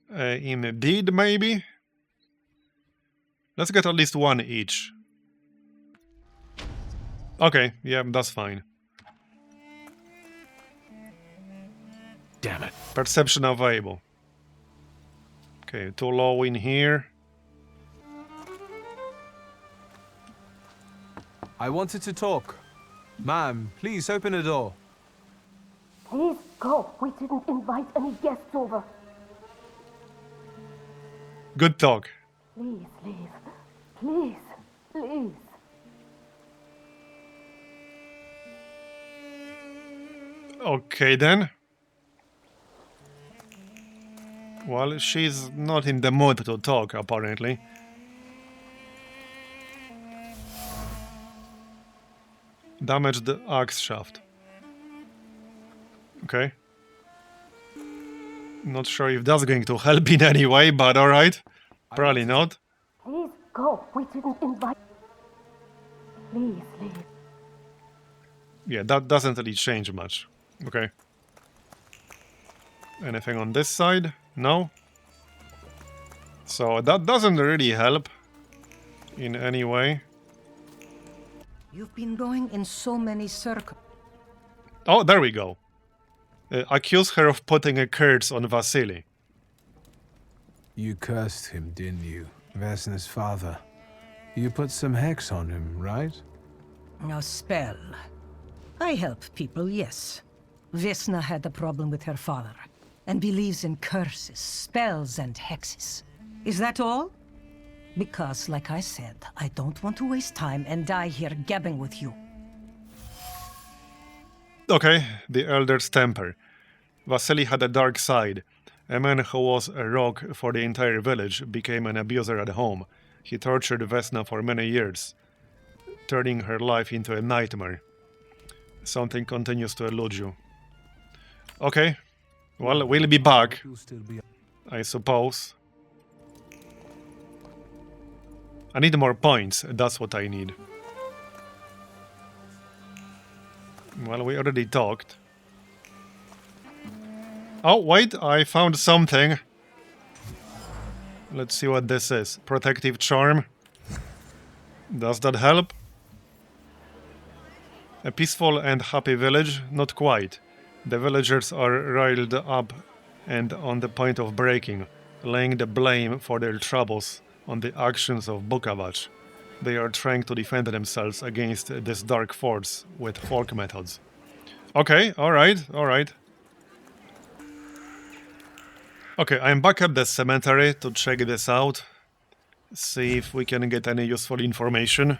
[SPEAKER 1] in a deed, maybe? Let's get at least one each. Okay, yeah, that's fine.
[SPEAKER 3] Damn it.
[SPEAKER 1] Perception available. Okay, too low in here.
[SPEAKER 3] I wanted to talk. Ma'am, please open the door.
[SPEAKER 15] Please go. We didn't invite any guests over.
[SPEAKER 1] Good talk.
[SPEAKER 15] Please leave. Please. Please.
[SPEAKER 1] Okay then. Well, she's not in the mood to talk, apparently. Damage the axe shaft. Okay. Not sure if that's going to help in any way, but alright. Probably not.
[SPEAKER 15] Please go. We didn't invite. Please leave.
[SPEAKER 1] Yeah, that doesn't really change much. Okay. Anything on this side? No? So that doesn't really help in any way.
[SPEAKER 14] You've been going in so many circles.
[SPEAKER 1] Oh, there we go. Accuse her of putting a curse on Vasily.
[SPEAKER 3] You cursed him, didn't you? Vesna's father. You put some hex on him, right?
[SPEAKER 14] A spell. I help people, yes. Vesna had a problem with her father, and believes in curses, spells, and hexes. Is that all? Because, like I said, I don't want to waste time and die here gabbing with you.
[SPEAKER 1] Okay, the Elder's temper. Vasily had a dark side. A man who was a rock for the entire village became an abuser at home. He tortured Vesna for many years, turning her life into a nightmare. Something continues to elude you. Okay, well, we'll be back, I suppose. I need more points, that's what I need. Well, we already talked. Oh, wait, I found something. Let's see what this is. Protective charm. Does that help? A peaceful and happy village? Not quite. The villagers are riled up and on the point of breaking, laying the blame for their troubles on the actions of Bukavac. They are trying to defend themselves against this dark force with folk methods. Okay, alright. Okay, I'm back at the cemetery to check this out. See if we can get any useful information.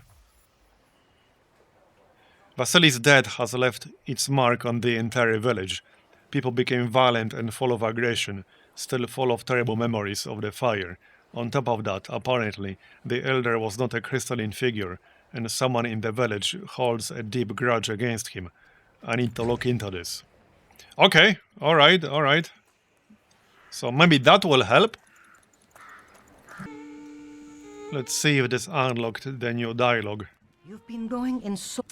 [SPEAKER 1] Vasily's death has left its mark on the entire village. People became violent and full of aggression, still full of terrible memories of the fire. On top of that, apparently, the elder was not a crystalline figure, and someone in the village holds a deep grudge against him. I need to look into this. Okay, alright. So maybe that will help. Let's see if this unlocked the new dialogue.
[SPEAKER 14] You've been going in so...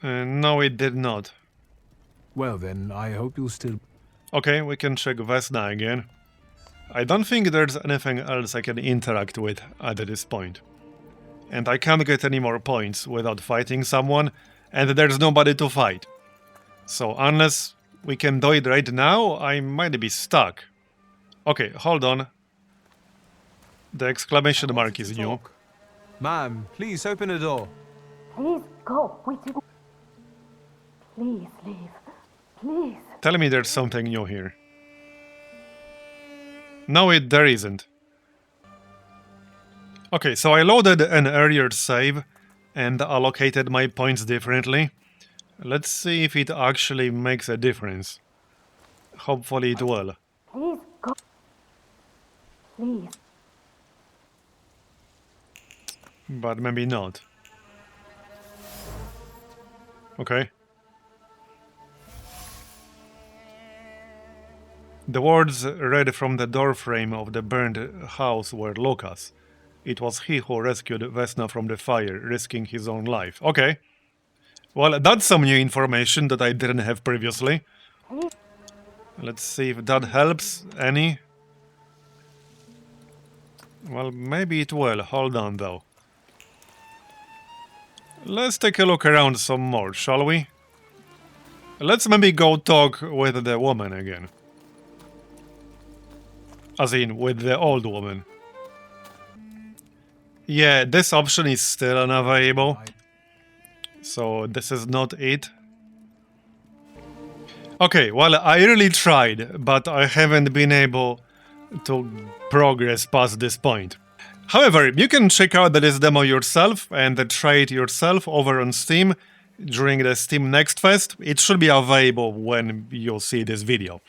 [SPEAKER 1] No, it did not.
[SPEAKER 3] Well then, I hope you'll still...
[SPEAKER 1] Okay, we can check Vesna again. I don't think there's anything else I can interact with at this point. And I can't get any more points without fighting someone, and there's nobody to fight. So unless we can do it right now, I might be stuck. Okay, hold on. The exclamation mark is new.
[SPEAKER 3] Ma'am, please open the door.
[SPEAKER 15] Please go. We didn't. Please leave. Please.
[SPEAKER 1] Tell me there's something new here. No, there isn't. Okay, so I loaded an earlier save and allocated my points differently. Let's see if it actually makes a difference. Hopefully it will.
[SPEAKER 15] Please go. Please.
[SPEAKER 1] But maybe not. Okay. The words read from the doorframe of the burned house were Lucas. It was he who rescued Vesna from the fire, risking his own life. Okay. Well, that's some new information that I didn't have previously. Let's see if that helps any. Well, maybe it will. Hold on, though. Let's take a look around some more, shall we? Let's maybe go talk with the woman again. As in, with the old woman. Yeah, this option is still unavailable. So this is not it. Okay, well, I really tried, but I haven't been able to progress past this point. However, you can check out this demo yourself and try it yourself over on Steam during the Steam Next Fest. It should be available when you see this video.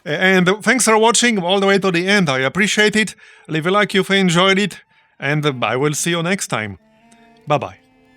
[SPEAKER 1] And thanks for watching all the way to the end. I appreciate it. Leave a like if you enjoyed it, and I will see you next time. Bye-bye.